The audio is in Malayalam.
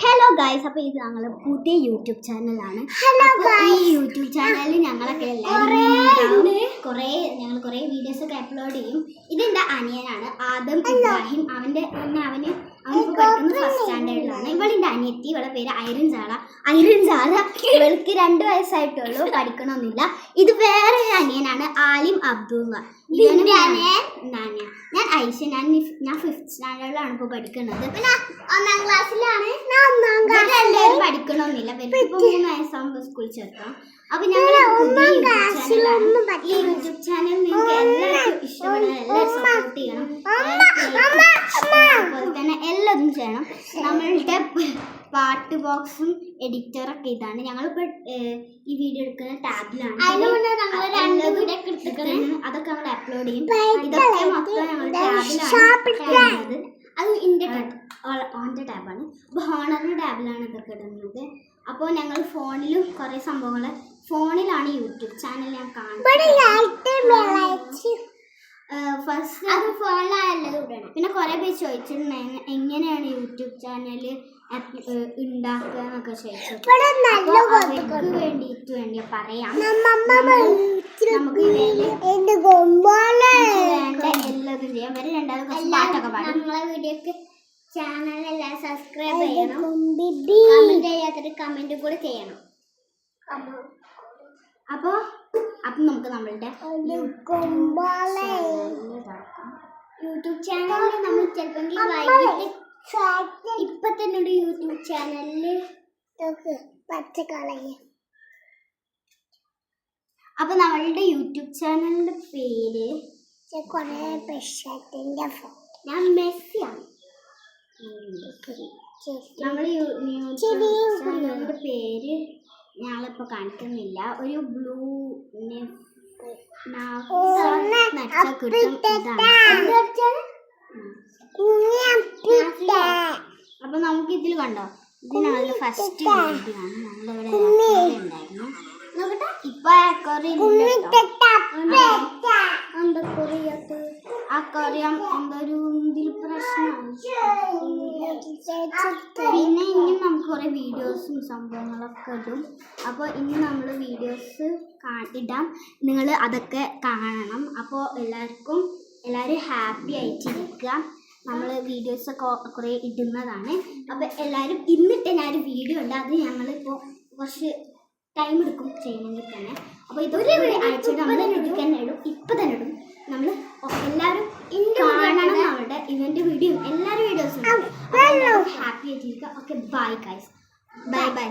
ഹലോ ഗൈസ്, അപ്പോൾ ഇത് ഞങ്ങളുടെ പുതിയ യൂട്യൂബ് ചാനലാണ്. ഈ യൂട്യൂബ് ചാനലിൽ ഞങ്ങളൊക്കെ എല്ലാവരും ഞങ്ങൾ കുറേ വീഡിയോസൊക്കെ അപ്ലോഡ് ചെയ്യും. ഇതെൻ്റെ അനിയനാണ് ആദം ഇബ്രാഹിം. അവനിപ്പോൾ പഠിക്കുന്നത് ഫസ്റ്റ് സ്റ്റാൻഡേർഡിലാണ്. ഇവളിൻ്റെ അനിയത്തി, ഇവളുടെ പേര് ഐറിൻസാള. ഇവൾക്ക് 2 വയസ്സായിട്ടുള്ളൂ, പഠിക്കണമെന്നില്ല. ഇത് വേറെ ഒരു അനിയനാണ് ആലിം അബ്ദുള്ള. ഞാൻ ഐഷ. ഞാൻ 5th സ്റ്റാൻഡേർഡിലാണ് ഇപ്പോൾ പഠിക്കുന്നത്. പിന്നെ 1ാം ക്ലാസ്സിലാണ്. രണ്ടുപേരും പഠിക്കണമെന്നില്ല. ഇപ്പോൾ 3 വയസ്സാകുമ്പോൾ സ്കൂളിൽ ചേർക്കാം. അപ്പൊ ഞങ്ങൾ ഈ യൂട്യൂബ് ചാനൽ നിങ്ങൾക്ക് എല്ലാവർക്കും ഇഷ്ടപ്പെടണം, എല്ലാവരും സപ്പോർട്ട് ചെയ്യണം. അതുപോലെ തന്നെ എല്ലാതും ചെയ്യണം. നമ്മളുടെ പാട്ട് ബോക്സും എഡിറ്ററൊക്കെ ഇതാണ്. ഞങ്ങളിപ്പോൾ ഈ വീഡിയോ എടുക്കുന്ന ടാബിലാണ്. അതൊക്കെ നമ്മൾ അപ്ലോഡ് ചെയ്യും. ഇതൊക്കെ മൊത്തം ഞങ്ങൾ ടാബിലാണ്. അത് ഓൻ്റെ ടാബാണ്. അപ്പോൾ ഹോണറിൻ്റെ ടാബിലാണ് ഇതൊക്കെ ഇടുന്നത്. അപ്പോൾ ഞങ്ങൾ ഫോണിലും കുറേ സംഭവങ്ങൾ ഫോണിലാണ് യൂട്യൂബ് ചാനൽ ഞാൻ കാണുന്നത്. ഫസ്റ്റ് അത് ഫോണിലാണല്ലോ ഇടണം. പിന്നെ കുറേ പേര് ചോദിച്ചിട്ടുണ്ടായിരുന്നു എങ്ങനെയാണ് യൂട്യൂബ് ചാനൽ ഉണ്ടാക്കുക എന്നൊക്കെ ചോദിച്ചു. അവർക്ക് വേണ്ടിയാ പറയാം. നമുക്ക് വേണ്ട എല്ലാതും ചെയ്യാം. വരെ 2 പാട്ടൊക്കെ പാടും. നമ്മളെ വീഡിയോക്ക് ചാനലെല്ലാം സബ്സ്ക്രൈബ് ചെയ്യണം. കമന്റ് ചെയ്യാത്തൊരു കമന്റ് കൂടെ ചെയ്യണം. അപ്പോൾ നമുക്ക് നമ്മളുടെ യൂട്യൂബ് ചാനലിൽ നമ്മൾ ചിലപ്പോൾ വൈകിട്ട് ഇപ്പൊ തന്നെ ഒരു യൂട്യൂബ് ചാനലില് പച്ചക്കളയ. അപ്പൊ നമ്മളുടെ യൂട്യൂബ് ചാനലിന്റെ പേര് ഞാൻ മെസ്സിയാണ്. നമ്മൾ ചാനലിന്റെ പേര് ഞങ്ങളിപ്പോൾ കാണിക്കുന്നില്ല. ഒരു ബ്ലൂ അപ്പൊ നമുക്ക് ഇതിൽ കണ്ടോ, ഇതിനാണല്ലോ ഫസ്റ്റ് വീഡിയോയാണ് നമ്മളിവിടെ ഉണ്ടായിരുന്നു. നോക്കട്ടെ, ഇപ്പൊ അക്വറിയം എന്തൊരു ഇതിൽ പ്രശ്നമാണ്. പിന്നെ ഇനി നമുക്ക് കുറേ വീഡിയോസും സംഭവങ്ങളൊക്കെ ഇടും. അപ്പോൾ ഇനി നമ്മൾ വീഡിയോസ് ഇടാം, നിങ്ങൾ അതൊക്കെ കാണണം. അപ്പോൾ എല്ലാവരും ഹാപ്പി ആയിട്ടിരിക്കുക. നമ്മൾ വീഡിയോസൊക്കെ കുറേ ഇടുന്നതാണ്. അപ്പോൾ എല്ലാവരും ഇന്നിട്ട് ഞാനൊരു വീഡിയോ ഉണ്ട്, അത് ഞങ്ങളിപ്പോൾ കുറച്ച് ടൈം എടുക്കും ചെയ്യണമെങ്കിൽ തന്നെ. അപ്പോൾ ഇതൊരു ആഴ്ച നമ്മൾ ഇപ്പം തന്നെ ഇടും. നമ്മൾ എല്ലാവരും കാണണം നമ്മളുടെ ഇവൻ്റെ വീഡിയോ, എല്ലാവരും വീഡിയോസും ഹാപ്പി ആയിട്ടിരിക്കുക. Okay, bye guys, by.